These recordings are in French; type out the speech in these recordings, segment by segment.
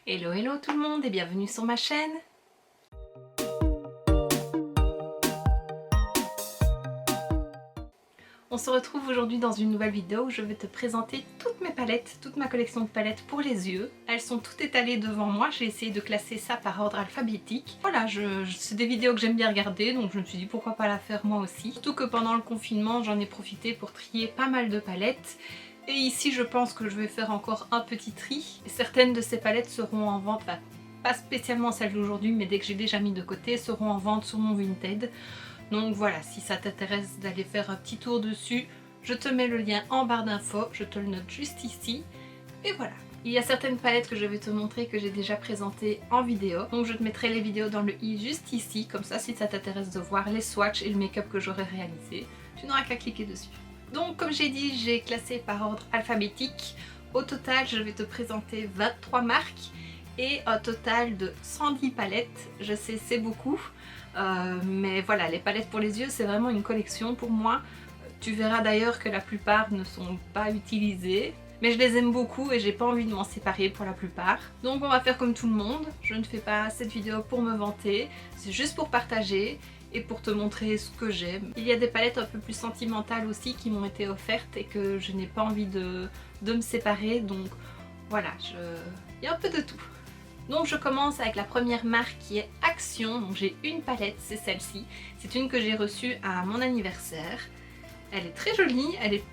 Hello hello tout le monde et bienvenue sur ma chaîne. On se retrouve aujourd'hui dans une nouvelle vidéo où je vais te présenter toutes mes palettes, toute ma collection de palettes pour les yeux. Elles sont toutes étalées devant moi, j'ai essayé de classer ça par ordre alphabétique. Voilà, c'est des vidéos que j'aime bien regarder, donc je me suis dit pourquoi pas la faire moi aussi. Surtout que pendant le confinement, j'en ai profité pour trier pas mal de palettes. Et ici, je pense que je vais faire encore un petit tri. Certaines de ces palettes seront en vente, enfin, pas spécialement celles d'aujourd'hui, mais dès que j'ai déjà mis de côté, seront en vente sur mon Vinted. Donc voilà, si ça t'intéresse d'aller faire un petit tour dessus, je te mets le lien en barre d'infos, je te le note juste ici. Et voilà. Il y a certaines palettes que je vais te montrer que j'ai déjà présentées en vidéo. Donc je te mettrai les vidéos dans le i juste ici, comme ça si ça t'intéresse de voir les swatchs et le make-up que j'aurai réalisé, tu n'auras qu'à cliquer dessus. Donc comme j'ai dit, j'ai classé par ordre alphabétique. Au total, je vais te présenter 23 marques et un total de 110 palettes. Je sais, c'est beaucoup, mais voilà, les palettes pour les yeux, c'est vraiment une collection pour moi. Tu verras d'ailleurs que la plupart ne sont pas utilisées, mais je les aime beaucoup et j'ai pas envie de m'en séparer pour la plupart. Donc on va faire comme tout le monde, je ne fais pas cette vidéo pour me vanter, c'est juste pour partager et pour te montrer ce que j'aime. Il y a des palettes un peu plus sentimentales aussi qui m'ont été offertes et que je n'ai pas envie de me séparer, donc voilà, il y a un peu de tout. Donc je commence avec la première marque qui est Action. Donc j'ai une palette, c'est celle-ci. C'est une que j'ai reçue à mon anniversaire. Elle est très jolie, elle est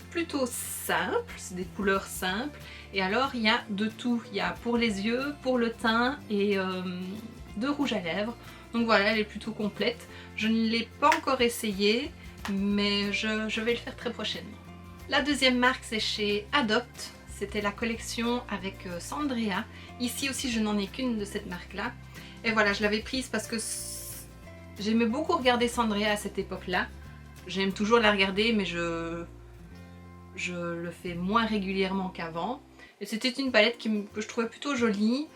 plutôt simple, c'est des couleurs simples. Et alors il y a de tout. Il y a pour les yeux, pour le teint et de rouge à lèvres. Donc voilà, elle est plutôt complète. Je ne l'ai pas encore essayée, mais je vais le faire très prochainement. La deuxième marque, c'est chez Adopt. C'était la collection avec Sandrea. Ici aussi, je n'en ai qu'une de cette marque-là. Et voilà, je l'avais prise parce que j'aimais beaucoup regarder Sandrea à cette époque-là. J'aime toujours la regarder, mais je le fais moins régulièrement qu'avant. Et c'était une palette que je trouvais plutôt jolie,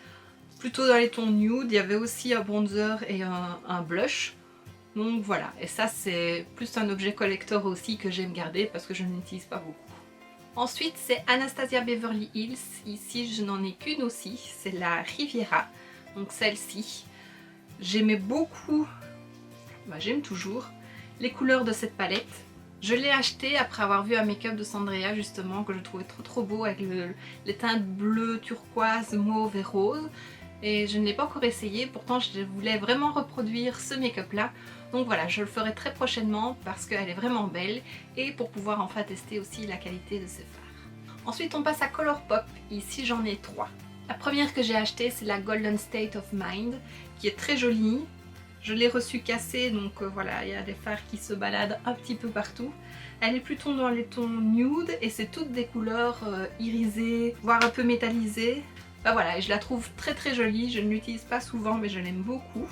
plutôt dans les tons nude. Il y avait aussi un bronzer et un blush. Donc voilà, et ça c'est plus un objet collector aussi que j'aime garder parce que je ne l'utilise pas beaucoup. Ensuite c'est Anastasia Beverly Hills, ici je n'en ai qu'une aussi, c'est la Riviera, donc celle-ci. J'aimais beaucoup, j'aime toujours, les couleurs de cette palette. Je l'ai achetée après avoir vu un make-up de Sandrea justement que je trouvais trop beau avec les teintes bleues, turquoise, mauve et rose. Et je ne l'ai pas encore essayé, pourtant je voulais vraiment reproduire ce make-up là. Donc voilà, je le ferai très prochainement parce qu'elle est vraiment belle et pour pouvoir enfin tester aussi la qualité de ses fards. Ensuite on passe à Colourpop, ici j'en ai 3. La première que j'ai achetée c'est la Golden State of Mind qui est très jolie. Je l'ai reçue cassée donc voilà, il y a des fards qui se baladent un petit peu partout. Elle est plutôt dans les tons nude et c'est toutes des couleurs irisées, voire un peu métallisées. Voilà, et je la trouve très jolie, je ne l'utilise pas souvent mais je l'aime beaucoup.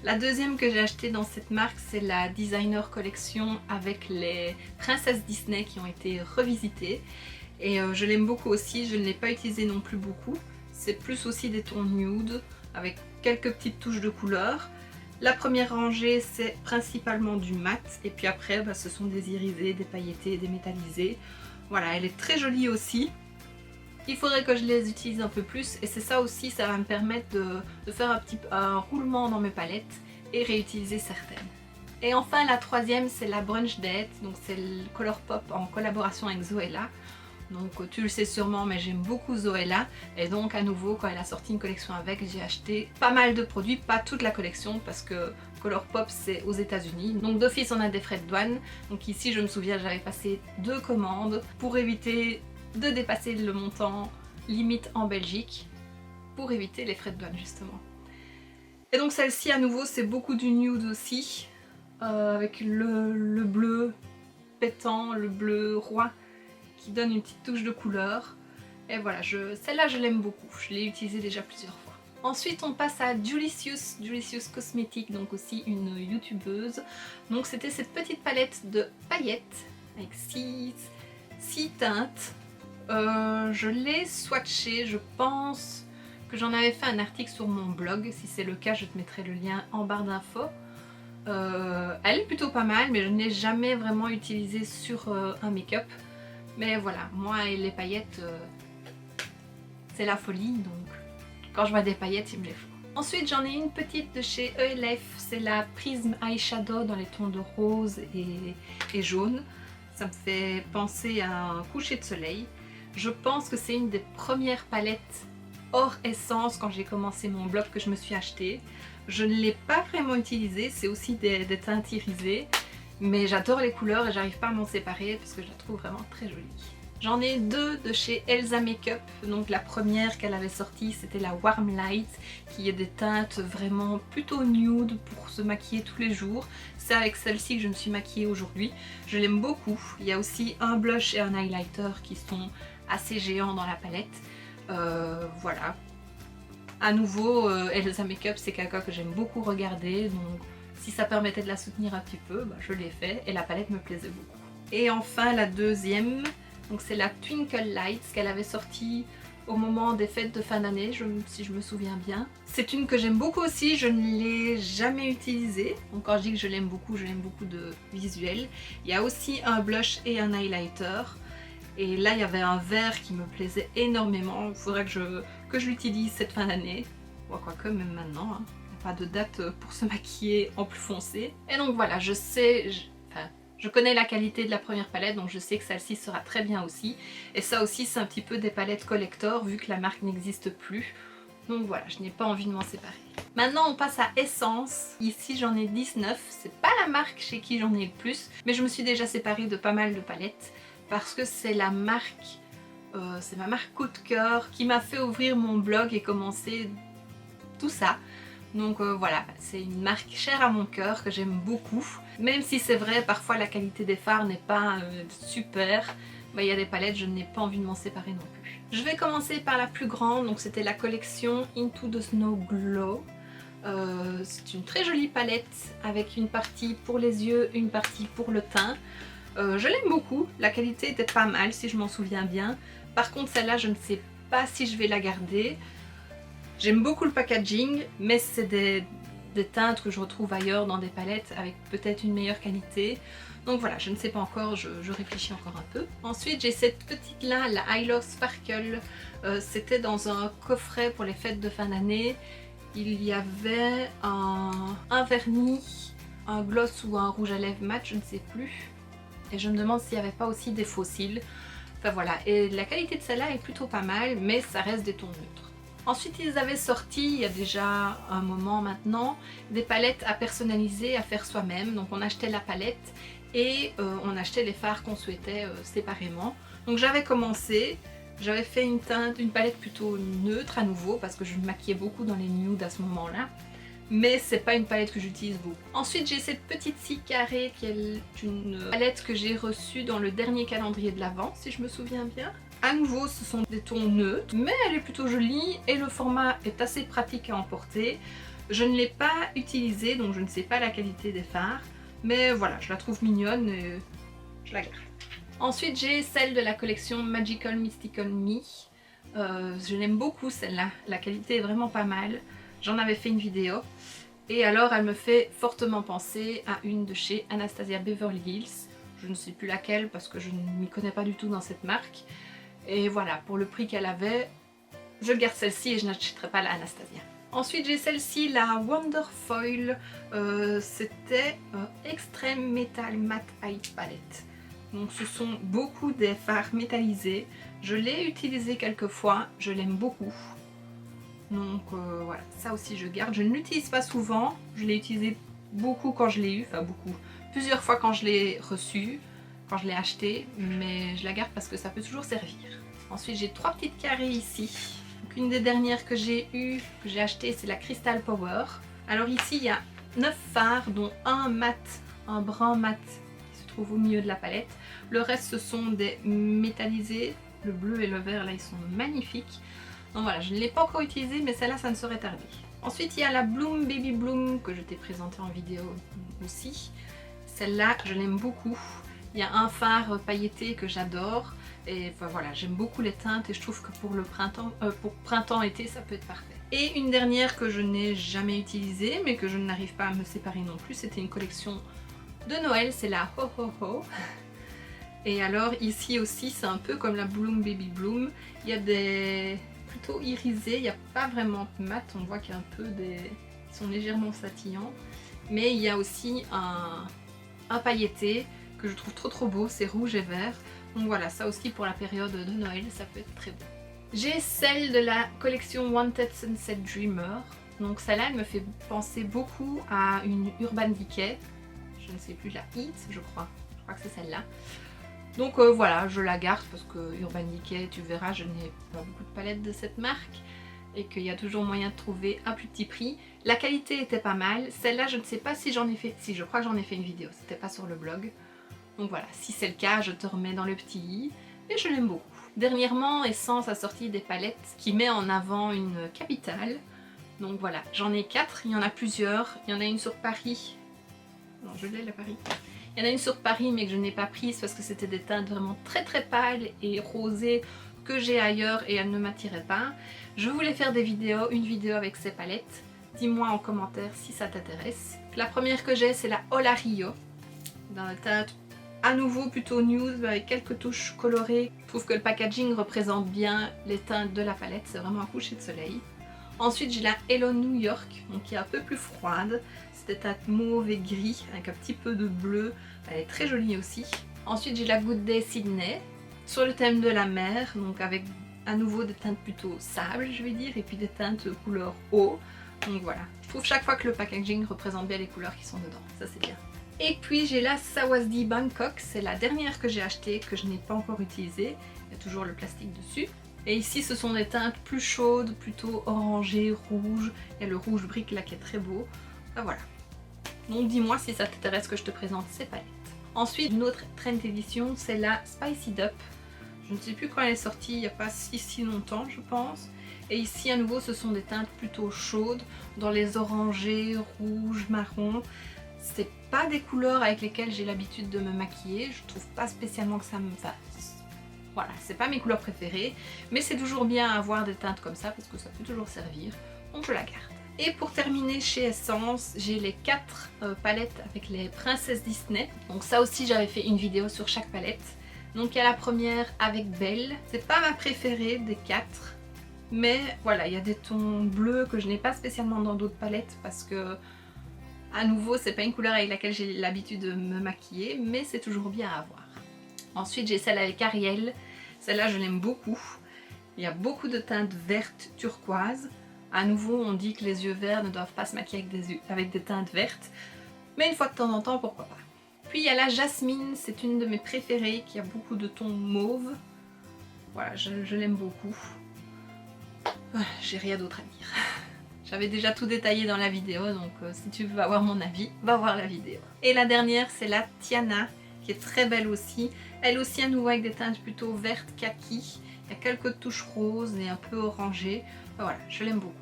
La deuxième que j'ai achetée dans cette marque c'est la Designer Collection avec les princesses Disney qui ont été revisitées. Et je l'aime beaucoup aussi, je ne l'ai pas utilisée non plus beaucoup. C'est plus aussi des tons nude avec quelques petites touches de couleur. La première rangée c'est principalement du mat et puis après ce sont des irisés, des pailletés, des métallisés. Voilà, elle est très jolie aussi. Il faudrait que je les utilise un peu plus et c'est ça aussi, ça va me permettre de faire un roulement dans mes palettes et réutiliser certaines. Et enfin la troisième c'est la Brunch Date, donc c'est le Colourpop en collaboration avec Zoella. Donc tu le sais sûrement mais j'aime beaucoup Zoella et donc à nouveau quand elle a sorti une collection avec, j'ai acheté pas mal de produits, pas toute la collection parce que Colourpop c'est aux États-Unis, donc d'office on a des frais de douane. Donc ici je me souviens j'avais passé 2 commandes pour éviter de dépasser le montant limite en Belgique pour éviter les frais de douane justement. Et donc celle-ci à nouveau c'est beaucoup du nude aussi avec le bleu pétant, le bleu roi qui donne une petite touche de couleur. Et voilà, celle-là je l'aime beaucoup, je l'ai utilisée déjà plusieurs fois. Ensuite on passe à Julicious Cosmetics, donc aussi une youtubeuse. Donc c'était cette petite palette de paillettes avec 6 teintes. Je l'ai swatché, je pense que j'en avais fait un article sur mon blog, si c'est le cas je te mettrai le lien en barre d'infos. Elle est plutôt pas mal mais je ne l'ai jamais vraiment utilisée sur un make-up. Mais voilà, moi et les paillettes c'est la folie donc Quand je vois des paillettes, il me les faut. Ensuite, j'en ai une petite de chez ELF, c'est la Prism Eyeshadow dans les tons de rose et jaune. Ça me fait penser à un coucher de soleil. Je pense que c'est une des premières palettes hors essence quand j'ai commencé mon blog que je me suis acheté. Je ne l'ai pas vraiment utilisée, c'est aussi des teintes irisées, mais j'adore les couleurs et j'arrive pas à m'en séparer parce que je la trouve vraiment très jolie. J'en ai deux de chez Elsa Makeup, donc la première qu'elle avait sortie c'était la Warm Light, qui est des teintes vraiment plutôt nude pour se maquiller tous les jours. C'est avec celle-ci que je me suis maquillée aujourd'hui, je l'aime beaucoup. Il y a aussi un blush et un highlighter qui sont assez géants dans la palette. Voilà. À nouveau, Elsa Makeup c'est quelqu'un que j'aime beaucoup regarder, donc si ça permettait de la soutenir un petit peu, bah, je l'ai fait et la palette me plaisait beaucoup. Et enfin la deuxième, donc c'est la Twinkle Lights qu'elle avait sortie au moment des fêtes de fin d'année, si je me souviens bien. C'est une que j'aime beaucoup aussi, je ne l'ai jamais utilisée. Donc quand je dis que je l'aime beaucoup de visuel. Il y a aussi un blush et un highlighter. Et là il y avait un vert qui me plaisait énormément, il faudrait que je l'utilise cette fin d'année. Bon, quoique même maintenant, hein. Il n'y a pas de date pour se maquiller en plus foncé. Et donc voilà, je connais la qualité de la première palette, donc je sais que celle-ci sera très bien aussi. Et ça aussi c'est un petit peu des palettes collector vu que la marque n'existe plus. Donc voilà, je n'ai pas envie de m'en séparer. Maintenant on passe à Essence. Ici j'en ai 19, c'est pas la marque chez qui j'en ai le plus, mais je me suis déjà séparée de pas mal de palettes parce que c'est la marque, c'est ma marque coup de cœur qui m'a fait ouvrir mon blog et commencer tout ça. Donc voilà, c'est une marque chère à mon cœur que j'aime beaucoup. Même si c'est vrai, parfois la qualité des fards n'est pas super, il y a des palettes, je n'ai pas envie de m'en séparer non plus. Je vais commencer par la plus grande, donc c'était la collection Into the Snow Glow. C'est une très jolie palette avec une partie pour les yeux, une partie pour le teint. Je l'aime beaucoup, la qualité était pas mal si je m'en souviens bien. Par contre celle-là je ne sais pas si je vais la garder. J'aime beaucoup le packaging, mais c'est des teintes que je retrouve ailleurs dans des palettes avec peut-être une meilleure qualité. Donc voilà, je ne sais pas encore, je réfléchis encore un peu. Ensuite j'ai cette petite là, la Eye Love Sparkle. C'était dans un coffret pour les fêtes de fin d'année. Il y avait un vernis, un gloss ou un rouge à lèvres mat, je ne sais plus. Et je me demande s'il n'y avait pas aussi des faux cils. Enfin voilà, et la qualité de celle-là est plutôt pas mal, mais ça reste des tons neutres. Ensuite ils avaient sorti, il y a déjà un moment maintenant, des palettes à personnaliser, à faire soi-même. Donc on achetait la palette et on achetait les fards qu'on souhaitait séparément. Donc j'avais commencé, j'avais fait une palette plutôt neutre à nouveau parce que je me maquillais beaucoup dans les nudes à ce moment-là. Mais c'est pas une palette que j'utilise beaucoup. Ensuite j'ai cette petite scie carrée qui est une palette que j'ai reçue dans le dernier calendrier de l'Avent si je me souviens bien. À nouveau ce sont des tons neutres mais elle est plutôt jolie et le format est assez pratique à emporter. Je ne l'ai pas utilisée donc je ne sais pas la qualité des fards, mais voilà, je la trouve mignonne et je la garde. Ensuite j'ai celle de la collection Magical Mystical Me. Je l'aime beaucoup celle-là, la qualité est vraiment pas mal. J'en avais fait une vidéo et alors elle me fait fortement penser à une de chez Anastasia Beverly Hills. Je ne sais plus laquelle parce que je ne m'y connais pas du tout dans cette marque. Et voilà, pour le prix qu'elle avait, je garde celle-ci et je n'achèterai pas la Anastasia. Ensuite j'ai celle-ci, la Wonder Foil. C'était Extreme Metal Matte Eye Palette. Donc ce sont beaucoup des fards métallisés. Je l'ai utilisé quelques fois, je l'aime beaucoup. Donc voilà, ça aussi je garde. Je ne l'utilise pas souvent, je l'ai utilisé beaucoup quand je l'ai eu, enfin beaucoup, plusieurs fois quand je l'ai reçu, quand je l'ai acheté, mais je la garde parce que ça peut toujours servir. Ensuite j'ai trois petites carrés ici. Donc, une des dernières que j'ai eues, que j'ai acheté, c'est la Crystal Power. Alors ici il y a 9 fards, dont un mat, un brun mat qui se trouve au milieu de la palette. Le reste ce sont des métallisés, le bleu et le vert là ils sont magnifiques. Donc voilà, je ne l'ai pas encore utilisée, mais celle-là, ça ne saurait tarder. Ensuite, il y a la Bloom Baby Bloom que je t'ai présentée en vidéo aussi. Celle-là, je l'aime beaucoup. Il y a un fard pailleté que j'adore. Et enfin, voilà, j'aime beaucoup les teintes et je trouve que pour le printemps-été, ça peut être parfait. Et une dernière que je n'ai jamais utilisée, mais que je n'arrive pas à me séparer non plus, c'était une collection de Noël, c'est la Ho Ho Ho. Et alors ici aussi, c'est un peu comme la Bloom Baby Bloom. Il y a des plutôt irisés, il n'y a pas vraiment de mat, on voit qu'il y a un peu des... Ils sont légèrement satillants. Mais il y a aussi un pailleté que je trouve trop beau, c'est rouge et vert. Donc voilà, ça aussi pour la période de Noël, ça peut être très beau. J'ai celle de la collection Wanted Sunset Dreamer. Donc celle-là, elle me fait penser beaucoup à une Urban Decay. Je ne sais plus, la Heat, je crois. Je crois que c'est celle-là. Donc voilà, je la garde parce que Urban Decay, tu verras, je n'ai pas beaucoup de palettes de cette marque. Et qu'il y a toujours moyen de trouver un plus petit prix. La qualité était pas mal. Celle-là, je ne sais pas si j'en ai fait... Si, je crois que j'en ai fait une vidéo. C'était pas sur le blog. Donc voilà, si c'est le cas, je te remets dans le petit i. Et je l'aime beaucoup. Dernièrement, Essence a sorti des palettes qui met en avant une capitale. Donc voilà, j'en ai 4, il y en a plusieurs. Il y en a une sur Paris. Non, je l'ai la Paris. Il y en a une sur Paris mais que je n'ai pas prise parce que c'était des teintes vraiment très pâles et rosées que j'ai ailleurs et elles ne m'attiraient pas. Je voulais faire des vidéos, une vidéo avec ces palettes. Dis-moi en commentaire si ça t'intéresse. La première que j'ai, c'est la Olario. Dans la teinte à nouveau plutôt nude avec quelques touches colorées. Je trouve que le packaging représente bien les teintes de la palette, c'est vraiment un coucher de soleil. Ensuite j'ai la Hello New York, donc qui est un peu plus froide. C'est des teintes mauve et gris avec un petit peu de bleu, elle est très jolie aussi. Ensuite j'ai la Good Day Sydney, sur le thème de la mer, donc avec à nouveau des teintes plutôt sable je vais dire, et puis des teintes couleur eau. Donc voilà, je trouve chaque fois que le packaging représente bien les couleurs qui sont dedans, ça c'est bien. Et puis j'ai la Sawasdi Bangkok, c'est la dernière que j'ai achetée, que je n'ai pas encore utilisée. Il y a toujours le plastique dessus. Et ici ce sont des teintes plus chaudes, plutôt orangées, rouges. Il y a le rouge brique là qui est très beau. Ben voilà. Donc dis-moi si ça t'intéresse que je te présente ces palettes. Ensuite une autre Trend Edition, c'est la Spicy Up. Je ne sais plus quand elle est sortie, il n'y a pas si longtemps je pense. Et ici à nouveau ce sont des teintes plutôt chaudes, dans les orangés, rouges, marrons. C'est pas des couleurs avec lesquelles j'ai l'habitude de me maquiller, je trouve pas spécialement que ça me fasse. Voilà, c'est pas mes couleurs préférées, mais c'est toujours bien à avoir des teintes comme ça parce que ça peut toujours servir, donc je la garde. Et pour terminer chez Essence, j'ai les 4 palettes avec les princesses Disney. Donc ça aussi j'avais fait une vidéo sur chaque palette. Donc il y a la première avec Belle, c'est pas ma préférée des 4. Mais voilà, il y a des tons bleus que je n'ai pas spécialement dans d'autres palettes parce que à nouveau, c'est pas une couleur avec laquelle j'ai l'habitude de me maquiller, mais c'est toujours bien à avoir. Ensuite, j'ai celle avec Ariel. Celle-là, je l'aime beaucoup. Il y a beaucoup de teintes vertes turquoises. À nouveau, on dit que les yeux verts ne doivent pas se maquiller avec des teintes vertes. Mais une fois de temps en temps, pourquoi pas. Puis il y a la Jasmine, c'est une de mes préférées, qui a beaucoup de tons mauve. Voilà, je l'aime beaucoup. J'ai rien d'autre à dire. J'avais déjà tout détaillé dans la vidéo, donc si tu veux avoir mon avis, va voir la vidéo. Et la dernière, c'est la Tiana, qui est très belle aussi. Elle aussi à nouveau avec des teintes plutôt vertes kaki. Il y a quelques touches roses et un peu orangées. Voilà, je l'aime beaucoup.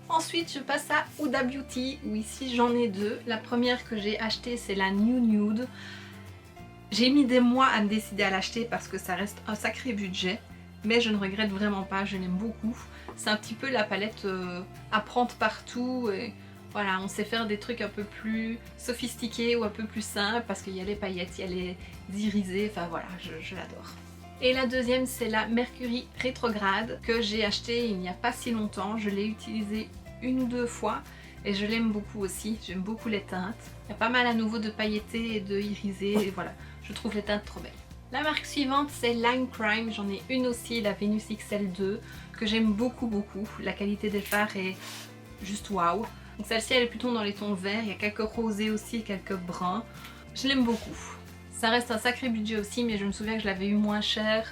Ensuite, je passe à Huda Beauty, où ici j'en ai 2. La première que j'ai achetée, c'est la New Nude. J'ai mis des mois à me décider à l'acheter parce que ça reste un sacré budget. Mais je ne regrette vraiment pas, je l'aime beaucoup. C'est un petit peu la palette à prendre partout. Et voilà, on sait faire des trucs un peu plus sophistiqués ou un peu plus simples parce qu'il y a les paillettes, il y a les irisés, enfin voilà, je l'adore. Et la deuxième, c'est la Mercury Rétrograde que j'ai achetée il n'y a pas si longtemps. Je l'ai utilisée 1 ou 2 fois et je l'aime beaucoup aussi. J'aime beaucoup les teintes. Il y a pas mal à nouveau de pailletés et de irisés et voilà, je trouve les teintes trop belles. La marque suivante, c'est Line Crime. J'en ai une aussi, la Venus XL2, que j'aime beaucoup. La qualité des fards est juste waouh. Donc celle-ci, elle est plutôt dans les tons verts. Il y a quelques rosés aussi, quelques bruns. Je l'aime beaucoup. Ça reste un sacré budget aussi, mais je me souviens que je l'avais eu moins cher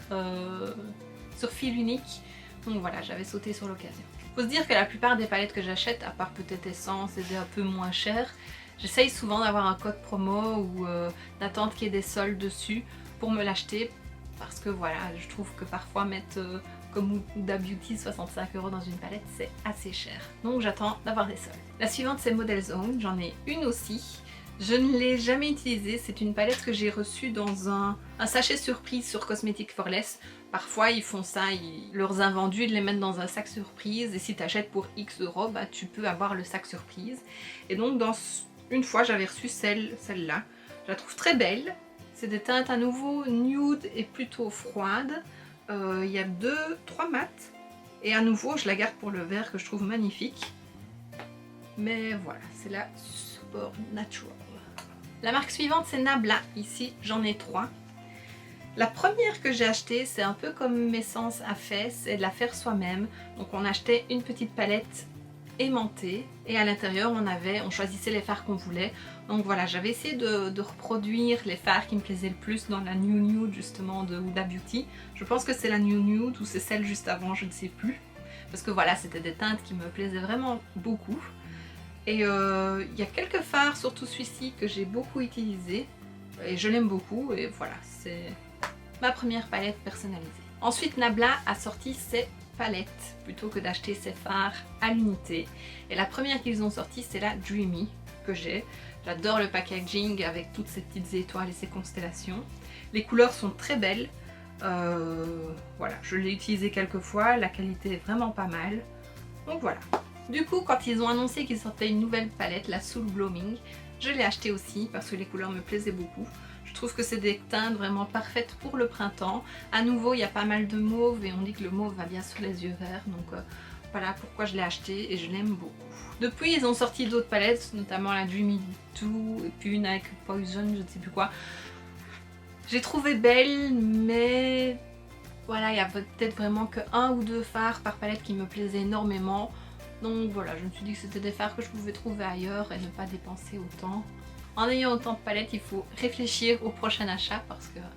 sur fil unique. Donc voilà, j'avais sauté sur l'occasion. Faut se dire que la plupart des palettes que j'achète, à part peut-être Essence et des un peu moins chères, j'essaye souvent d'avoir un code promo ou d'attendre qu'il y ait des soldes dessus pour me l'acheter parce que voilà, je trouve que parfois mettre comme Huda Beauty 65 € dans une palette c'est assez cher. Donc j'attends d'avoir des soldes. La suivante c'est Model Zone, j'en ai une aussi. Je ne l'ai jamais utilisée, c'est une palette que j'ai reçue dans un sachet surprise sur Cosmetics for Less. Parfois ils font ça, leurs invendus, ils les mettent dans un sac surprise et si tu achètes pour X €, bah, tu peux avoir le sac surprise. Et donc une fois j'avais reçu celle-là. Je la trouve très belle. C'est des teintes à nouveau nude et plutôt froides. Il y a 2-3 mats Et à nouveau, je la garde pour le vert que je trouve magnifique. Mais voilà, c'est la Supernatural. La marque suivante, c'est Nabla. Ici, j'en ai 3. La première que j'ai achetée, c'est un peu comme Essence a fait, c'est de la faire soi-même. Donc on achetait une petite palette aimantée et à l'intérieur on choisissait les fards qu'on voulait. Donc voilà, j'avais essayé de reproduire les fards qui me plaisaient le plus dans la New Nude justement de Huda Beauty. Je pense que c'est la New Nude ou c'est celle juste avant, je ne sais plus. Parce que voilà, c'était des teintes qui me plaisaient vraiment beaucoup. Et il y a quelques fards, surtout celui-ci, que j'ai beaucoup utilisé. Et je l'aime beaucoup et voilà, c'est ma première palette personnalisée. Ensuite, Nabla a sorti ses palettes plutôt que d'acheter ses fards à l'unité. Et la première qu'ils ont sortie, c'est la Dreamy que j'ai. J'adore le packaging avec toutes ces petites étoiles et ces constellations. Les couleurs sont très belles. Voilà, je l'ai utilisé quelques fois, la qualité est vraiment pas mal. Donc voilà. Du coup, quand ils ont annoncé qu'ils sortaient une nouvelle palette, la Soul Blooming, je l'ai achetée aussi parce que les couleurs me plaisaient beaucoup. Je trouve que c'est des teintes vraiment parfaites pour le printemps. À nouveau, il y a pas mal de mauve et on dit que le mauve va bien sur les yeux verts. Donc voilà pourquoi je l'ai acheté et je l'aime beaucoup. Depuis, ils ont sorti d'autres palettes, notamment la Dreamy 2 et puis une avec Poison, je ne sais plus quoi. J'ai trouvé belle, mais voilà, il y a peut-être vraiment que 1 ou 2 fards par palette qui me plaisaient énormément. Donc voilà, je me suis dit que c'était des fards que je pouvais trouver ailleurs et ne pas dépenser autant. En ayant autant de palettes, il faut réfléchir au prochain achat parce que voilà,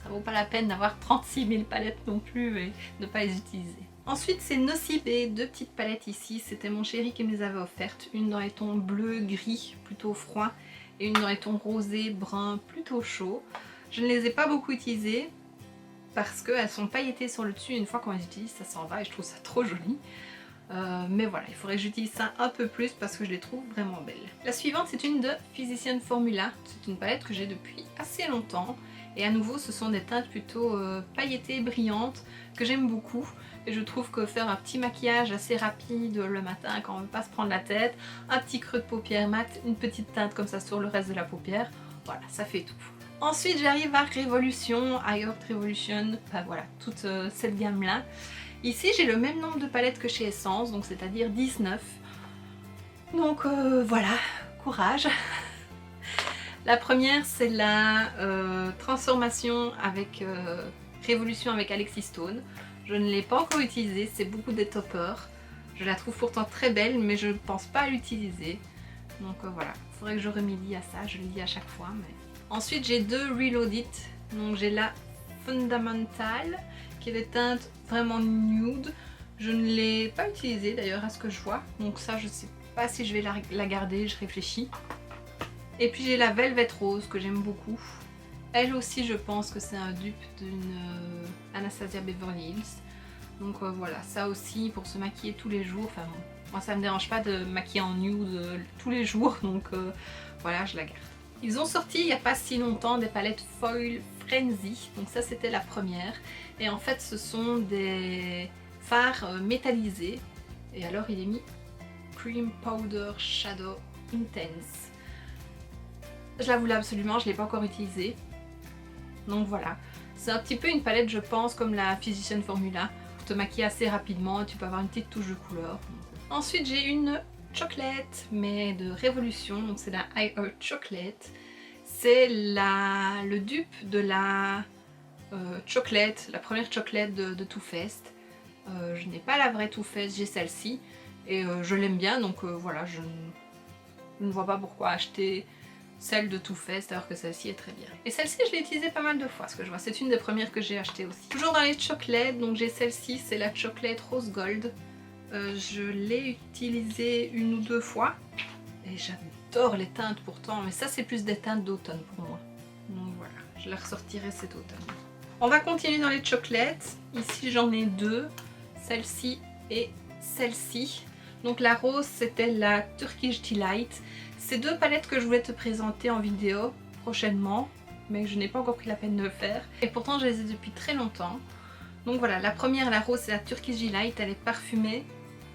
ça vaut pas la peine d'avoir 36 000 palettes non plus et ne pas les utiliser. Ensuite, c'est Nocibé, 2 petites palettes ici. C'était mon chéri qui me les avait offertes. Une dans les tons bleu, gris, plutôt froid, et une dans les tons rosé, brun, plutôt chaud. Je ne les ai pas beaucoup utilisées parce qu'elles sont pailletées sur le dessus. Une fois qu'on les utilise, ça s'en va et je trouve ça trop joli. Mais voilà, il faudrait que j'utilise ça un peu plus parce que je les trouve vraiment belles. La suivante, c'est une de Physician Formula. C'est une palette que j'ai depuis assez longtemps. Et à nouveau, ce sont des teintes plutôt pailletées, brillantes, que j'aime beaucoup. Et je trouve que faire un petit maquillage assez rapide le matin quand on ne veut pas se prendre la tête, un petit creux de paupière mat, une petite teinte comme ça sur le reste de la paupière, voilà, ça fait tout. Ensuite, j'arrive à Révolution, High Revolution, enfin voilà, toute cette gamme-là. Ici, j'ai le même nombre de palettes que chez Essence, donc c'est-à-dire 19. Donc voilà, courage. La première, c'est la transformation avec Révolution avec Alexis Stone. Je ne l'ai pas encore utilisée, c'est beaucoup des toppers. Je la trouve pourtant très belle, mais je ne pense pas à l'utiliser. Donc voilà, il faudrait que je remédie à ça, je le dis à chaque fois. Mais... Ensuite, j'ai 2 Reload It. Donc j'ai la Fundamental, qui est des teintes vraiment nude. Je ne l'ai pas utilisée d'ailleurs à ce que je vois. Donc ça, je ne sais pas si je vais la garder, je réfléchis. Et puis j'ai la Velvet Rose que j'aime beaucoup. Elle aussi, je pense que c'est un dupe d'une Anastasia Beverly Hills. Donc voilà, ça aussi pour se maquiller tous les jours. Enfin bon, moi ça me dérange pas de maquiller en nude tous les jours, donc voilà, je la garde. Ils ont sorti il n'y a pas si longtemps des palettes Foil Frenzy. Donc ça c'était la première. Et en fait ce sont des fards métallisés. Et alors il est mis Cream Powder Shadow Intense. Je la voulais absolument, je ne l'ai pas encore utilisée. Donc voilà, c'est un petit peu une palette je pense comme la Physician Formula. Pour te maquiller assez rapidement, tu peux avoir une petite touche de couleur. Ensuite j'ai une chocolate mais de Révolution, donc c'est la I Heart Chocolate. C'est le dupe de la chocolate, la première chocolate de Too Faced. Je n'ai pas la vraie Too Faced, j'ai celle-ci. Et je l'aime bien, donc voilà, je ne vois pas pourquoi acheter celle de Too Faced alors que celle-ci est très bien. Et celle-ci je l'ai utilisée pas mal de fois, ce que je vois, c'est une des premières que j'ai achetées aussi. Toujours dans les chocolates, donc j'ai celle-ci, c'est la chocolate Rose Gold. Je l'ai utilisée 1 ou 2 fois et j'adore les teintes pourtant, mais ça c'est plus des teintes d'automne pour moi. Donc voilà, je la ressortirai cet automne. On va continuer dans les chocolates. Ici j'en ai 2, celle-ci et celle-ci. Donc la rose c'était la Turkish Delight. C'est 2 palettes que je voulais te présenter en vidéo prochainement, mais je n'ai pas encore pris la peine de le faire. Et pourtant je les ai depuis très longtemps. Donc voilà, la première, la rose, c'est la Turkish Delight, elle est parfumée.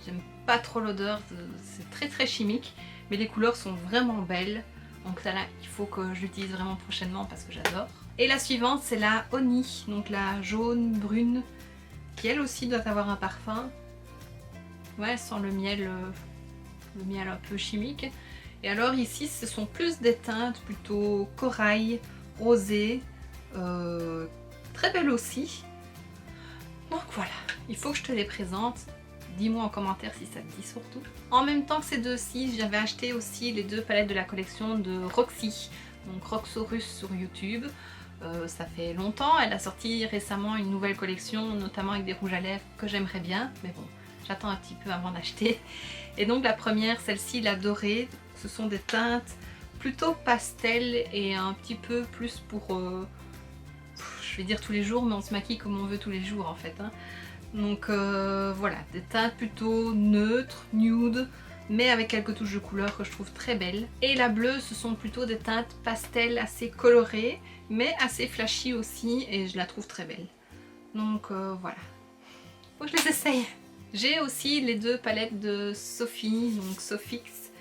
J'aime pas trop l'odeur, c'est très très chimique, mais les couleurs sont vraiment belles. Donc ça là, il faut que je l'utilise vraiment prochainement parce que j'adore. Et la suivante, c'est la Honey, donc la jaune, brune, qui elle aussi doit avoir un parfum. Ouais, sans le miel un peu chimique. Et alors ici, ce sont plus des teintes plutôt corail, rosé, très belles aussi. Donc voilà, il faut que je te les présente. Dis-moi en commentaire si ça te dit surtout. En même temps que ces deux-ci, j'avais acheté aussi les deux palettes de la collection de Roxy, donc Roxorus sur YouTube. Ça fait longtemps, elle a sorti récemment une nouvelle collection, notamment avec des rouges à lèvres que j'aimerais bien, mais bon, j'attends un petit peu avant d'acheter. Et donc la première, celle-ci, la dorée, ce sont des teintes plutôt pastel et un petit peu plus pour, je vais dire tous les jours, mais on se maquille comme on veut tous les jours en fait. Hein. Donc voilà, des teintes plutôt neutres, nude, mais avec quelques touches de couleur que je trouve très belles. Et la bleue, ce sont plutôt des teintes pastel assez colorées, mais assez flashy aussi, et je la trouve très belle. Donc voilà, faut que je les essaye. J'ai aussi les deux palettes de Sophie, donc Sophix,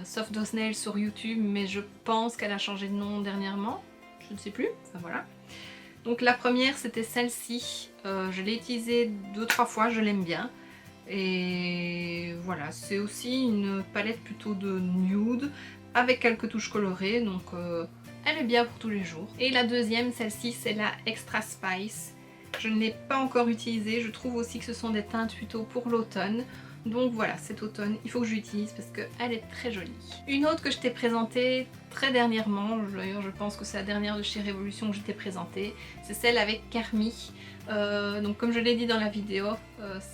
Soft Dough Nail sur YouTube, mais je pense qu'elle a changé de nom dernièrement, je ne sais plus, enfin voilà. Donc la première c'était celle-ci, je l'ai utilisée 2-3 fois, je l'aime bien. Et voilà, c'est aussi une palette plutôt de nude, avec quelques touches colorées, donc elle est bien pour tous les jours. Et la deuxième, celle-ci, c'est la Extra Spice. Je ne l'ai pas encore utilisée, je trouve aussi que ce sont des teintes plutôt pour l'automne. Donc voilà, cet automne, il faut que je l'utilise parce qu'elle est très jolie. Une autre que je t'ai présentée très dernièrement, d'ailleurs je pense que c'est la dernière de chez Révolution que je t'ai présentée, c'est celle avec Carmi. Donc comme je l'ai dit dans la vidéo,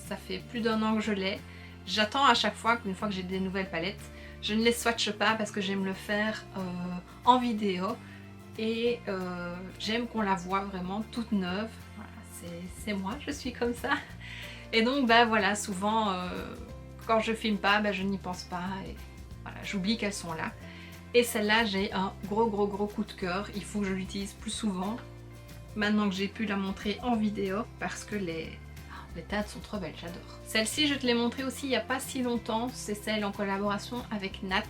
ça fait plus d'1 an que je l'ai. J'attends à chaque fois qu'une fois que j'ai des nouvelles palettes, je ne les swatche pas parce que j'aime le faire en vidéo. Et j'aime qu'on la voit vraiment toute neuve. Voilà, c'est moi, je suis comme ça. Et donc bah voilà, souvent quand je filme pas, bah, je n'y pense pas et voilà, j'oublie qu'elles sont là. Et celle-là, j'ai un gros coup de cœur, il faut que je l'utilise plus souvent maintenant que j'ai pu la montrer en vidéo parce que les teintes sont trop belles, j'adore. Celle-ci, je te l'ai montrée aussi il n'y a pas si longtemps, c'est celle en collaboration avec Nat.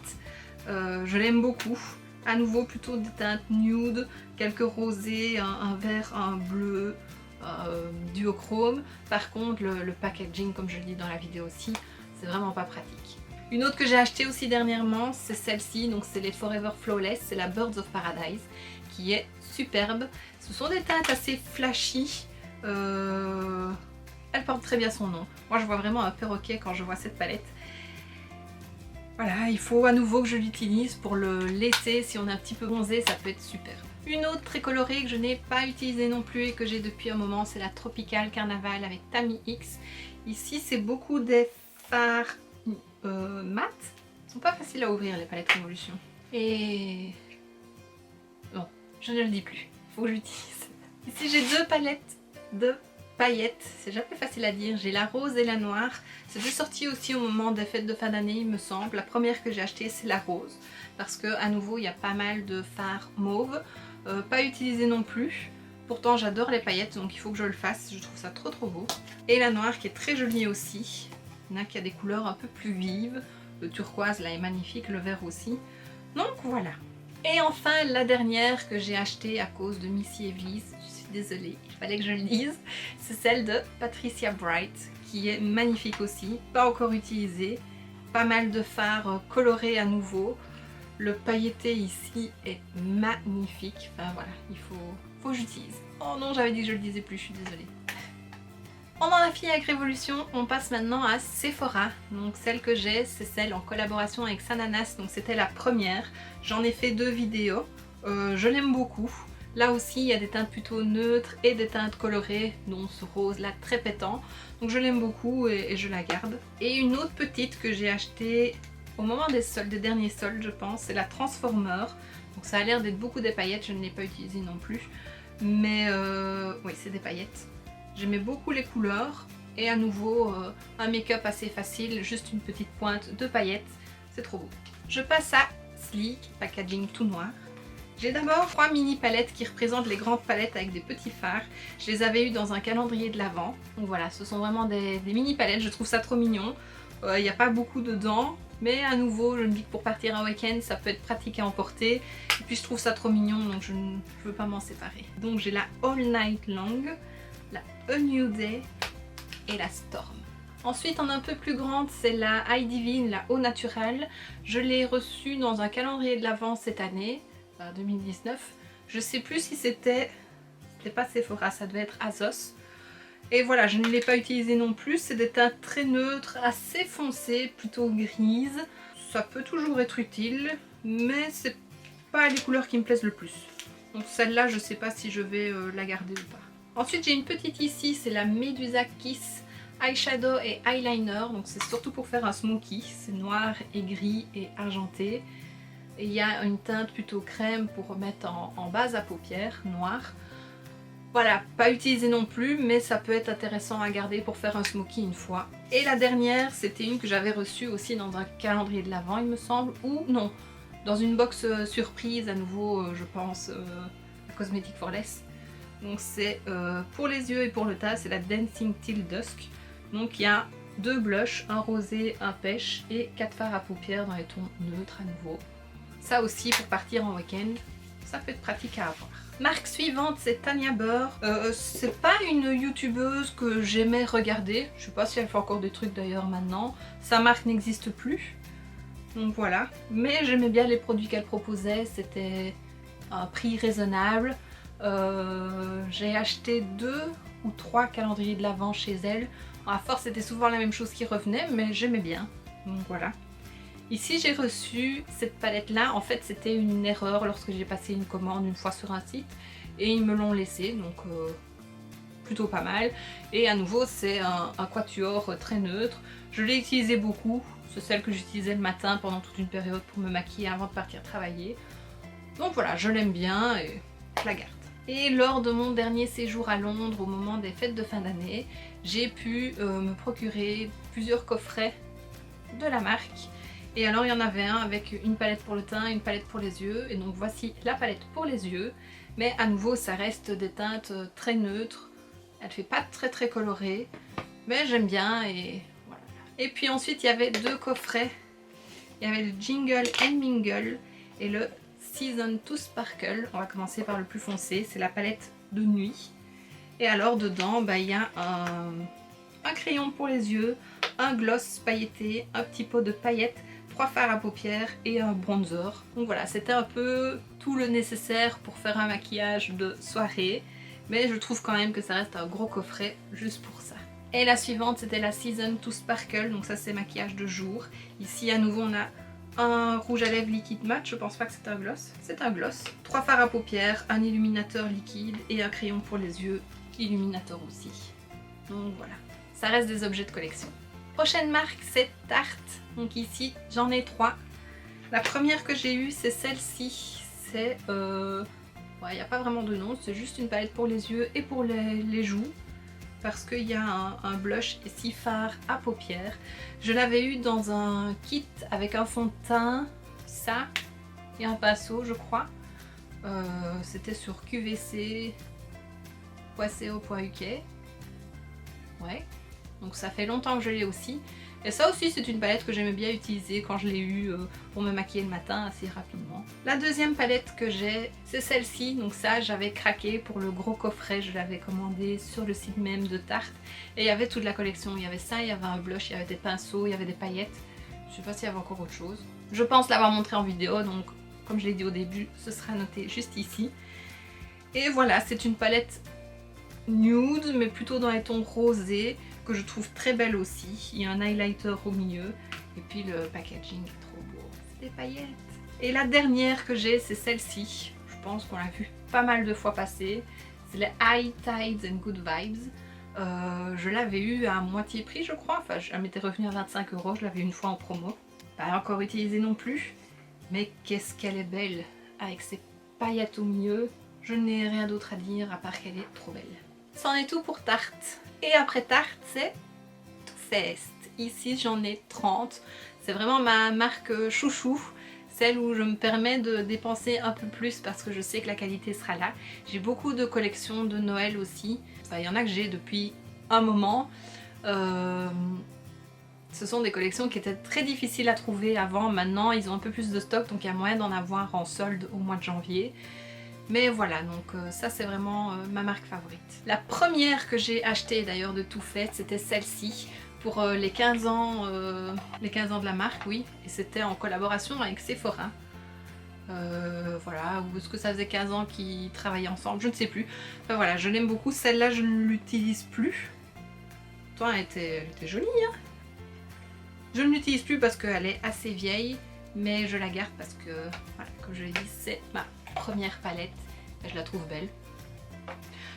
Je l'aime beaucoup. À nouveau plutôt des teintes nude, quelques rosés, un vert, un bleu, duochrome. Par contre le packaging, comme je le dis dans la vidéo aussi, c'est vraiment pas pratique. Une autre que j'ai achetée aussi dernièrement, c'est celle-ci, donc c'est les Forever Flawless, c'est la Birds of Paradise, qui est superbe. Ce sont des teintes assez flashy, elle porte très bien son nom. Moi je vois vraiment un perroquet quand je vois cette palette. Voilà, il faut à nouveau que je l'utilise pour l'été, si on est un petit peu bronzé, ça peut être super. Une autre très colorée que je n'ai pas utilisée non plus et que j'ai depuis un moment, c'est la Tropical Carnaval avec Tammy X. Ici, c'est beaucoup des fards mat. Ils sont pas faciles à ouvrir les palettes Révolution. Et bon, je ne le dis plus, il faut que j'utilise. Ici, j'ai deux palettes de paillettes, c'est jamais facile à dire, j'ai la rose et la noire. C'est deux sorties aussi au moment des fêtes de fin d'année il me semble. La première que j'ai achetée c'est la rose, parce que à nouveau il y a pas mal de fards mauve, pas utilisé non plus. Pourtant j'adore les paillettes donc il faut que je le fasse, je trouve ça trop beau. Et la noire qui est très jolie aussi, il y en a qui a des couleurs un peu plus vives, le turquoise là est magnifique, le vert aussi. Donc voilà. Et enfin la dernière que j'ai achetée à cause de Missy Evely's, désolée, il fallait que je le dise, c'est celle de Patricia Bright qui est magnifique aussi, pas encore utilisée, pas mal de fards colorés à nouveau, le pailleté ici est magnifique, enfin voilà, il faut que j'utilise. Oh non, j'avais dit que je le disais plus, je suis désolée. On en a fini avec Révolution, on passe maintenant à Sephora. Donc celle que j'ai, c'est celle en collaboration avec Sananas, donc c'était la première. J'en ai fait 2 vidéos, je l'aime beaucoup. Là aussi, il y a des teintes plutôt neutres et des teintes colorées, dont ce rose là très pétant. Donc je l'aime beaucoup et je la garde. Et une autre petite que j'ai achetée au moment des soldes, des derniers soldes je pense, c'est la Transformer. Donc ça a l'air d'être beaucoup des paillettes, je ne l'ai pas utilisée non plus. Mais oui, c'est des paillettes. J'aimais beaucoup les couleurs et à nouveau un make-up assez facile, juste une petite pointe de paillettes. C'est trop beau. Je passe à Sleek, packaging tout noir. J'ai d'abord 3 mini palettes qui représentent les grandes palettes avec des petits fards. Je les avais eu dans un calendrier de l'Avent. Donc voilà, ce sont vraiment des mini palettes, je trouve ça trop mignon. Il n'y a pas beaucoup dedans, mais à nouveau, je me dis que pour partir un week-end, ça peut être pratique à emporter. Et puis je trouve ça trop mignon, donc je ne veux pas m'en séparer. Donc j'ai la All Night Long. la A New Day et la Storm. Ensuite, en un peu plus grande, c'est la Eye Divine, la Eau Naturelle. Je l'ai reçue dans un calendrier de l'Avent cette année, 2019. Je sais plus si c'était pas Sephora, ça devait être Azos. Et voilà, je ne l'ai pas utilisé non plus. C'est des teintes très neutres, assez foncées, plutôt grises. Ça peut toujours être utile, mais c'est pas les couleurs qui me plaisent le plus. Donc celle-là, je sais pas si je vais la garder ou pas. Ensuite, j'ai une petite ici, c'est la Medusa Kiss eyeshadow et eyeliner, donc c'est surtout pour faire un smoky, c'est noir et gris et argenté. Et il y a une teinte plutôt crème pour mettre en base à paupières, noire. Voilà, pas utilisée non plus, mais ça peut être intéressant à garder pour faire un smoky une fois. Et la dernière, c'était une que j'avais reçue aussi dans un calendrier de l'Avent, il me semble, ou non, dans une box surprise, à nouveau, je pense, à Cosmetic for Less. Donc c'est pour les yeux et pour le teint, c'est la Dancing Till Dusk. Donc il y a 2 blushs, un rosé, un pêche et 4 fards à paupières dans les tons neutres à nouveau. Ça aussi pour partir en week-end, ça peut être pratique à avoir. Marque suivante, c'est Tanya Burr. C'est pas une youtubeuse que j'aimais regarder. Je sais pas si elle fait encore des trucs d'ailleurs maintenant. Sa marque n'existe plus. Donc voilà. Mais j'aimais bien les produits qu'elle proposait. C'était un prix raisonnable. J'ai acheté 2 ou 3 calendriers de l'Avent chez elle. À force, c'était souvent la même chose qui revenait, mais j'aimais bien. Donc voilà. Ici, j'ai reçu cette palette-là. En fait, c'était une erreur lorsque j'ai passé une commande une fois sur un site. Et ils me l'ont laissé, donc plutôt pas mal. Et à nouveau, c'est un quatuor très neutre. Je l'ai utilisé beaucoup. C'est celle que j'utilisais le matin pendant toute une période pour me maquiller avant de partir travailler. Donc voilà, je l'aime bien et je la garde. Et lors de mon dernier séjour à Londres, au moment des fêtes de fin d'année, j'ai pu me procurer plusieurs coffrets de la marque. Et alors il y en avait un avec une palette pour le teint et une palette pour les yeux. Et donc voici la palette pour les yeux. Mais à nouveau, ça reste des teintes très neutres. Elle fait pas très colorée. Mais j'aime bien et voilà. Et puis ensuite, il y avait 2 coffrets. Il y avait le Jingle and Mingle et le Season to Sparkle. On va commencer par le plus foncé, c'est la palette de nuit. Et alors dedans, il y a un crayon pour les yeux, un gloss pailleté, un petit pot de paillettes, 3 fards à paupières et un bronzer. Donc voilà, c'était un peu tout le nécessaire pour faire un maquillage de soirée. Mais je trouve quand même que ça reste un gros coffret juste pour ça. Et la suivante, c'était la Season to Sparkle. Donc ça, c'est maquillage de jour. Ici, à nouveau, on a un rouge à lèvres liquide mat, je pense pas que c'est un gloss. C'est un gloss. 3 fards à paupières, un illuminateur liquide et un crayon pour les yeux, illuminateur aussi. Donc voilà, ça reste des objets de collection. Prochaine marque, c'est Tarte. Donc ici, j'en ai 3. La première que j'ai eue, c'est celle-ci. C'est... il n'y a pas vraiment de nom, c'est juste une palette pour les yeux et pour les joues. Parce qu'il y a un blush et 6 fards à paupières. Je l'avais eu dans un kit avec un fond de teint, ça, et un pinceau, je crois. C'était sur QVC.co.uk. Ouais, donc ça fait longtemps que je l'ai aussi. Et ça aussi, c'est une palette que j'aimais bien utiliser quand je l'ai eue pour me maquiller le matin assez rapidement. La deuxième palette que j'ai, c'est celle-ci. Donc ça, j'avais craqué pour le gros coffret. Je l'avais commandé sur le site même de Tarte. Et il y avait toute la collection. Il y avait ça, il y avait un blush, il y avait des pinceaux, il y avait des paillettes. Je sais pas s'il y avait encore autre chose. Je pense l'avoir montré en vidéo, donc comme je l'ai dit au début, ce sera noté juste ici. Et voilà, c'est une palette nude, mais plutôt dans les tons rosés, que je trouve très belle aussi. Il y a un highlighter au milieu et puis le packaging est trop beau, c'est des paillettes. Et la dernière que j'ai, c'est celle-ci. Je pense qu'on l'a vu pas mal de fois passer. C'est le High Tides and Good Vibes. Je l'avais eu à moitié prix, je crois. Enfin, elle m'était revenue à 25 €. Je l'avais une fois en promo. Pas encore utilisée non plus. Mais qu'est-ce qu'elle est belle avec ses paillettes au milieu. Je n'ai rien d'autre à dire à part qu'elle est trop belle. C'en est tout pour Tarte. Et après Tarte, c'est Too Faced. Ici, j'en ai 30. C'est vraiment ma marque chouchou. Celle où je me permets de dépenser un peu plus parce que je sais que la qualité sera là. J'ai beaucoup de collections de Noël aussi. Enfin, il y en a que j'ai depuis un moment. Ce sont des collections qui étaient très difficiles à trouver avant. Maintenant, ils ont un peu plus de stock, donc il y a moyen d'en avoir en solde au mois de janvier. Mais voilà, donc ça c'est vraiment ma marque favorite. La première que j'ai achetée d'ailleurs de Too Faced, c'était celle-ci pour les 15 ans de la marque, oui. Et c'était en collaboration avec Sephora. Voilà, ou est-ce que ça faisait 15 ans qu'ils travaillaient ensemble, je ne sais plus. Enfin voilà, je l'aime beaucoup. Celle-là, je ne l'utilise plus. Toi, elle était jolie, hein. Je ne l'utilise plus parce qu'elle est assez vieille, mais je la garde parce que, voilà, comme je l'ai dit, c'est ma première palette et je la trouve belle.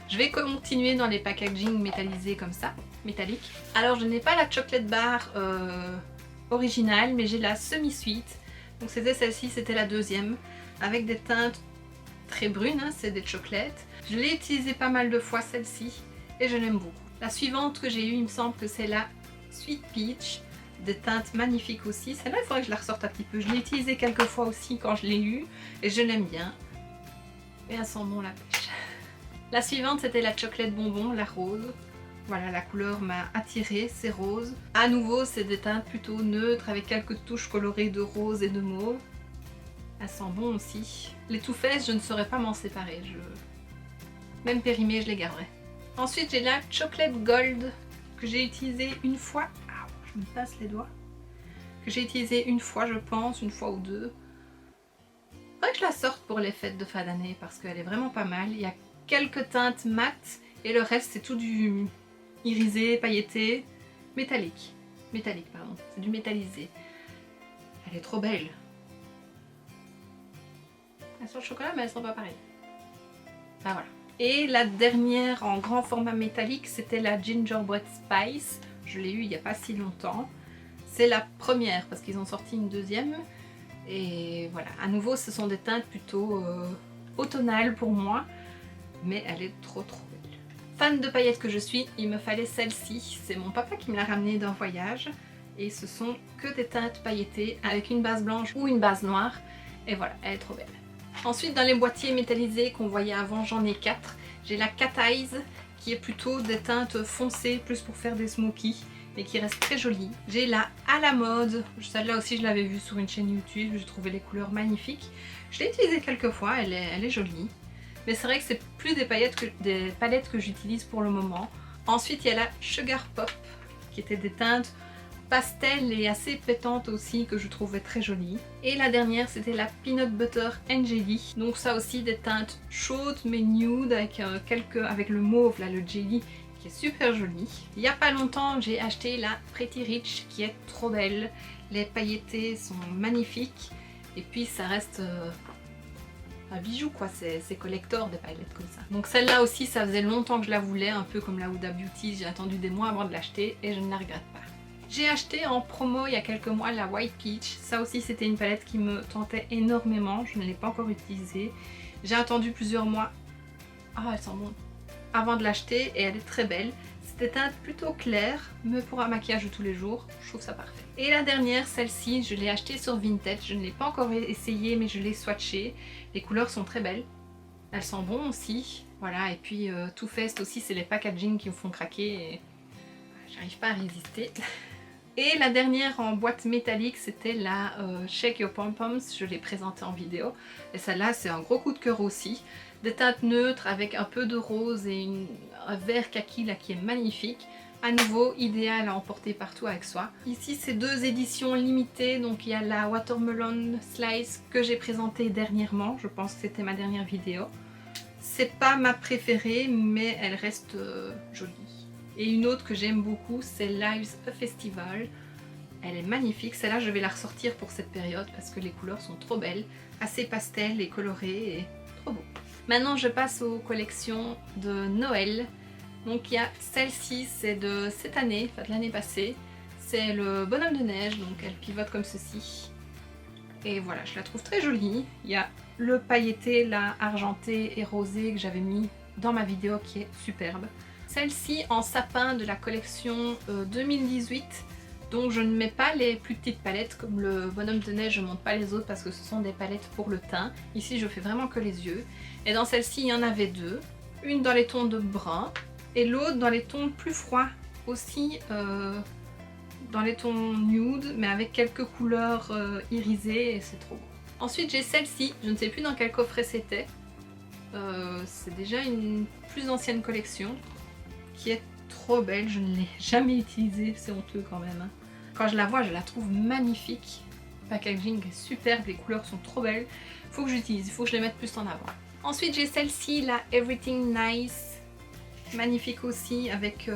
Je vais continuer dans les packaging métallisés comme ça, métalliques. Alors, je n'ai pas la chocolate bar originale, mais j'ai la semi-sweet. Donc c'était celle-ci, c'était la deuxième, avec des teintes très brunes, hein, c'est des chocolates. Je l'ai utilisée pas mal de fois celle-ci, et je l'aime beaucoup. La suivante que j'ai eue, il me semble que c'est la Sweet Peach, des teintes magnifiques aussi. Celle-là, il faudrait que je la ressorte un petit peu. Je l'ai utilisée quelques fois aussi quand je l'ai eue, et je l'aime bien. Et elle sent bon la pêche. La suivante, c'était la chocolate bonbon, la rose. Voilà, la couleur m'a attirée, c'est rose. À nouveau, c'est des teintes plutôt neutres avec quelques touches colorées de rose et de mauve. Elles sentent bon aussi. Les Too Faced, je ne saurais pas m'en séparer. Même périmée, je les garderai. Ensuite, j'ai la chocolate gold que j'ai utilisée une fois. Ah, je me passe les doigts. Que j'ai utilisée une fois, je pense, une fois ou deux. Faudrait que je la sorte pour les fêtes de fin d'année parce qu'elle est vraiment pas mal. Il y a quelques teintes mates et le reste, c'est tout du irisé, pailleté, métallique. Métallique, pardon. C'est du métallisé. Elle est trop belle. Elle sent le chocolat, mais elle sent pas pareil. Ah voilà. Et la dernière en grand format métallique, c'était la Gingerbread Spice. Je l'ai eue il n'y a pas si longtemps. C'est la première parce qu'ils ont sorti une deuxième. Et voilà, à nouveau, ce sont des teintes plutôt automnales pour moi. Mais elle est trop belle. Fan de paillettes que je suis, il me fallait celle-ci. C'est mon papa qui me l'a ramenée d'un voyage. Et ce sont que des teintes pailletées avec une base blanche ou une base noire. Et voilà, elle est trop belle. Ensuite, dans les boîtiers métallisés qu'on voyait avant, j'en ai 4. J'ai la Cat Eyes qui est plutôt des teintes foncées, plus pour faire des smokies, mais qui reste très jolie. J'ai la À la mode. Celle-là aussi, je l'avais vue sur une chaîne YouTube. J'ai trouvé les couleurs magnifiques. Je l'ai utilisée quelques fois, elle est jolie. Mais c'est vrai que c'est plus des palettes que j'utilise pour le moment. Ensuite, il y a la Sugar Pop, qui était des teintes pastel et assez pétantes aussi, que je trouvais très jolies. Et la dernière, c'était la Peanut Butter and Jelly. Donc ça aussi, des teintes chaudes mais nude, avec le mauve, là, le jelly, qui est super joli. Il n'y a pas longtemps, j'ai acheté la Pretty Rich, qui est trop belle. Les pailletés sont magnifiques. Et puis ça reste un bijou quoi, c'est collector des paillettes comme ça. Donc celle-là aussi, ça faisait longtemps que je la voulais, un peu comme la Huda Beauty, j'ai attendu des mois avant de l'acheter et je ne la regrette pas. J'ai acheté en promo il y a quelques mois la White Peach, ça aussi c'était une palette qui me tentait énormément, je ne l'ai pas encore utilisée. J'ai attendu plusieurs mois, ah elle sent bon, avant de l'acheter et elle est très belle. C'est des teintes plutôt claires, mais pour un maquillage de tous les jours, je trouve ça parfait. Et la dernière, celle-ci, je l'ai achetée sur Vinted, je ne l'ai pas encore essayée mais je l'ai swatchée. Les couleurs sont très belles, elles sentent bon aussi, voilà, et puis Too Faced aussi, c'est les packaging qui me font craquer et j'arrive pas à résister. Et la dernière en boîte métallique, c'était la Shake Your Pom Poms, je l'ai présentée en vidéo. Et celle-là, c'est un gros coup de cœur aussi. Des teintes neutres avec un peu de rose et un vert kaki là qui est magnifique. À nouveau, idéal à emporter partout avec soi. Ici, c'est 2 éditions limitées. Donc il y a la Watermelon Slice que j'ai présentée dernièrement. Je pense que c'était ma dernière vidéo. C'est pas ma préférée, mais elle reste jolie. Et une autre que j'aime beaucoup, c'est Lives a Festival. Elle est magnifique, celle-là je vais la ressortir pour cette période parce que les couleurs sont trop belles, assez pastel et colorées et trop beau. Maintenant je passe aux collections de Noël. Donc il y a celle-ci, c'est de cette année, enfin de l'année passée. C'est le bonhomme de neige, donc elle pivote comme ceci. Et voilà, je la trouve très jolie. Il y a le pailleté, là, argenté et rosé que j'avais mis dans ma vidéo qui est superbe. Celle-ci en sapin de la collection 2018, donc je ne mets pas les plus petites palettes comme le bonhomme de neige, je ne monte pas les autres parce que ce sont des palettes pour le teint. Ici je fais vraiment que les yeux. Et dans celle-ci il y en avait 2, une dans les tons de brun et l'autre dans les tons plus froids, aussi dans les tons nude mais avec quelques couleurs irisées et c'est trop beau. Ensuite j'ai celle-ci, je ne sais plus dans quel coffret c'était. C'est déjà une plus ancienne collection qui est trop belle. Je ne l'ai jamais utilisée, c'est honteux quand même. Hein. Quand je la vois, je la trouve magnifique. Le packaging est superbe, les couleurs sont trop belles. Faut que j'utilise, il faut que je les mette plus en avant. Ensuite j'ai celle-ci, la Everything Nice. Magnifique aussi avec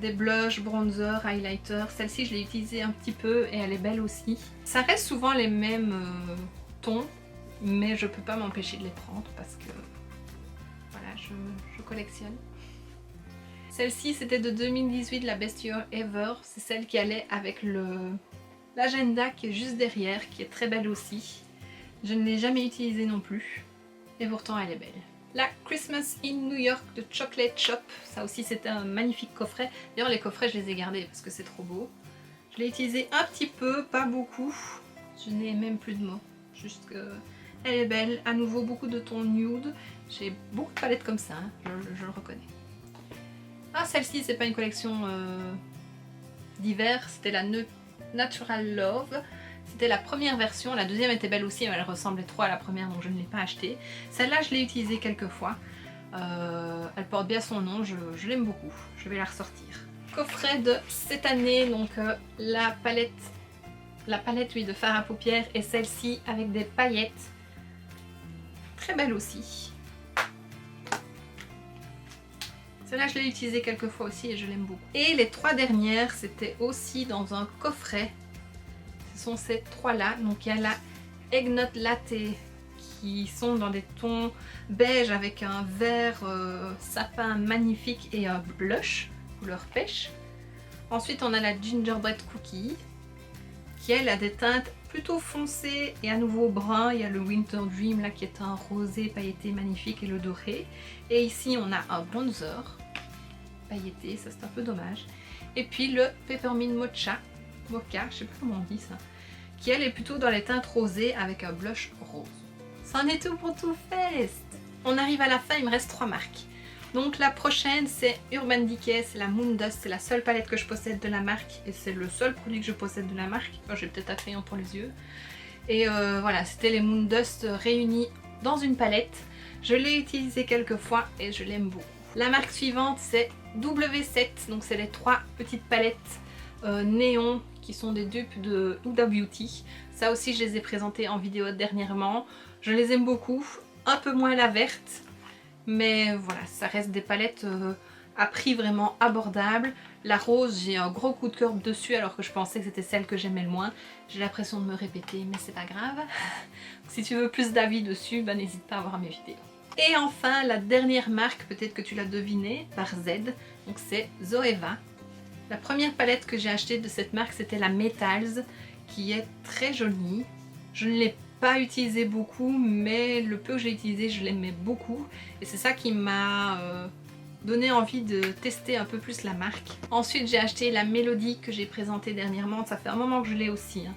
des blushs, bronzer, highlighter. Celle-ci je l'ai utilisée un petit peu et elle est belle aussi. Ça reste souvent les mêmes tons, mais je peux pas m'empêcher de les prendre parce que voilà, je collectionne. Celle-ci c'était de 2018, la Best Year Ever. C'est celle qui allait avec l'agenda qui est juste derrière, qui est très belle aussi. Je ne l'ai jamais utilisée non plus et pourtant elle est belle. La Christmas in New York de Chocolate Shop, ça aussi c'était un magnifique coffret. D'ailleurs les coffrets je les ai gardés parce que c'est trop beau. Je l'ai utilisé un petit peu, pas beaucoup. Je n'ai même plus de mots, juste que elle est belle. À nouveau beaucoup de tons nude. J'ai beaucoup de palettes comme ça, hein. Je le reconnais. Ah celle-ci c'est pas une collection d'hiver, c'était la Natural Love. C'était la première version, la deuxième était belle aussi, mais elle ressemblait trop à la première donc je ne l'ai pas achetée. Celle-là je l'ai utilisée quelques fois, elle porte bien son nom, je l'aime beaucoup, je vais la ressortir. Coffret de cette année, donc la palette oui, de fard à paupières et celle-ci avec des paillettes, très belle aussi. Celle-là je l'ai utilisée quelques fois aussi et je l'aime beaucoup. Et les trois dernières c'était aussi dans un coffret. Ce sont ces trois-là. Donc il y a la Eggnog Latte qui sont dans des tons beige avec un vert sapin magnifique et un blush couleur pêche. Ensuite on a la Gingerbread Cookie qui elle a des teintes plutôt foncées et à nouveau brun. Il y a le Winter Dream là qui est un rosé pailleté magnifique et le doré. Et ici on a un bronzer pailleté, ça c'est un peu dommage. Et puis le Peppermint Mocha, je sais pas comment on dit ça, qui elle est plutôt dans les teintes rosées avec un blush rose. C'en est tout pour Too Faced. On arrive à la fin, il me reste 3 marques. Donc la prochaine c'est Urban Decay, c'est la Moon Dust, c'est la seule palette que je possède de la marque et c'est le seul produit que je possède de la marque. Enfin, j'ai peut-être un crayon pour les yeux. Et voilà, c'était les Moon Dust réunis dans une palette. Je l'ai utilisé quelques fois et je l'aime beaucoup. La marque suivante c'est W7, donc c'est les 3 petites palettes néon qui sont des dupes de Huda Beauty. Ça aussi je les ai présentées en vidéo dernièrement. Je les aime beaucoup, un peu moins la verte, mais voilà, ça reste des palettes à prix vraiment abordable. La rose, j'ai un gros coup de cœur dessus alors que je pensais que c'était celle que j'aimais le moins. J'ai l'impression de me répéter, mais c'est pas grave. Si tu veux plus d'avis dessus, bah, n'hésite pas à voir mes vidéos. Et enfin, la dernière marque, peut-être que tu l'as deviné, par Z, donc c'est Zoeva. La première palette que j'ai achetée de cette marque, c'était la Metals, qui est très jolie. Je ne l'ai pas utilisée beaucoup, mais le peu que j'ai utilisé, je l'aimais beaucoup. Et c'est ça qui m'a donné envie de tester un peu plus la marque. Ensuite, j'ai acheté la Mélodie que j'ai présentée dernièrement. Ça fait un moment que je l'ai aussi, hein,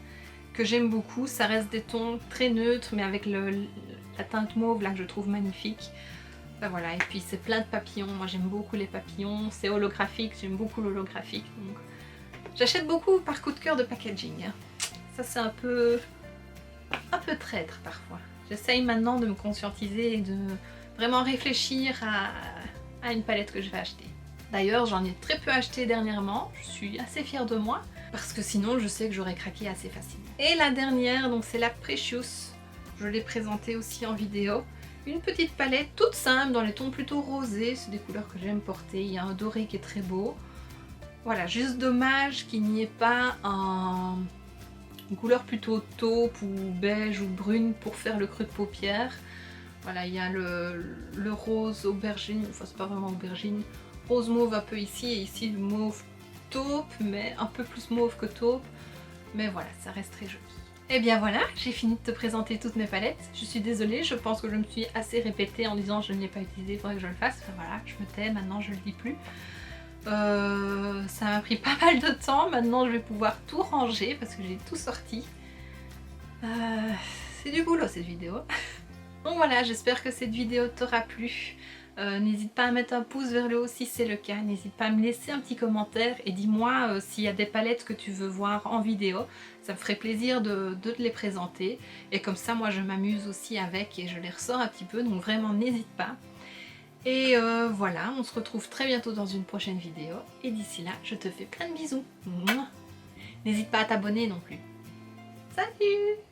que j'aime beaucoup. Ça reste des tons très neutres, mais avec la teinte mauve là que je trouve magnifique. Ben voilà, et puis c'est plein de papillons, moi j'aime beaucoup les papillons, c'est holographique, j'aime beaucoup l'holographique. Donc j'achète beaucoup par coup de cœur de packaging. Hein. Ça c'est un peu traître parfois. J'essaye maintenant de me conscientiser et de vraiment réfléchir à une palette que je vais acheter. D'ailleurs j'en ai très peu acheté dernièrement, je suis assez fière de moi, parce que sinon je sais que j'aurais craqué assez facilement. Et la dernière, donc c'est la Precious, je l'ai présentée aussi en vidéo. Une petite palette toute simple dans les tons plutôt rosés, c'est des couleurs que j'aime porter, il y a un doré qui est très beau. Voilà, juste dommage qu'il n'y ait pas une couleur plutôt taupe ou beige ou brune pour faire le creux de paupière. Voilà, il y a le rose aubergine, enfin c'est pas vraiment aubergine, rose mauve un peu ici et ici le mauve taupe, mais un peu plus mauve que taupe. Mais voilà, ça reste très joli. Et bien voilà, j'ai fini de te présenter toutes mes palettes. Je suis désolée, je pense que je me suis assez répétée en disant je ne l'ai pas utilisé, il faudrait que je le fasse. Enfin voilà, je me tais, maintenant je le dis plus. Ça m'a pris pas mal de temps, maintenant je vais pouvoir tout ranger parce que j'ai tout sorti. C'est du boulot cette vidéo. Donc voilà, j'espère que cette vidéo t'aura plu. N'hésite pas à mettre un pouce vers le haut si c'est le cas, n'hésite pas à me laisser un petit commentaire et dis-moi s'il y a des palettes que tu veux voir en vidéo. Ça me ferait plaisir de te les présenter et comme ça moi je m'amuse aussi avec et je les ressors un petit peu, donc vraiment n'hésite pas. Et voilà, on se retrouve très bientôt dans une prochaine vidéo et d'ici là je te fais plein de bisous. N'hésite pas à t'abonner non plus. Salut!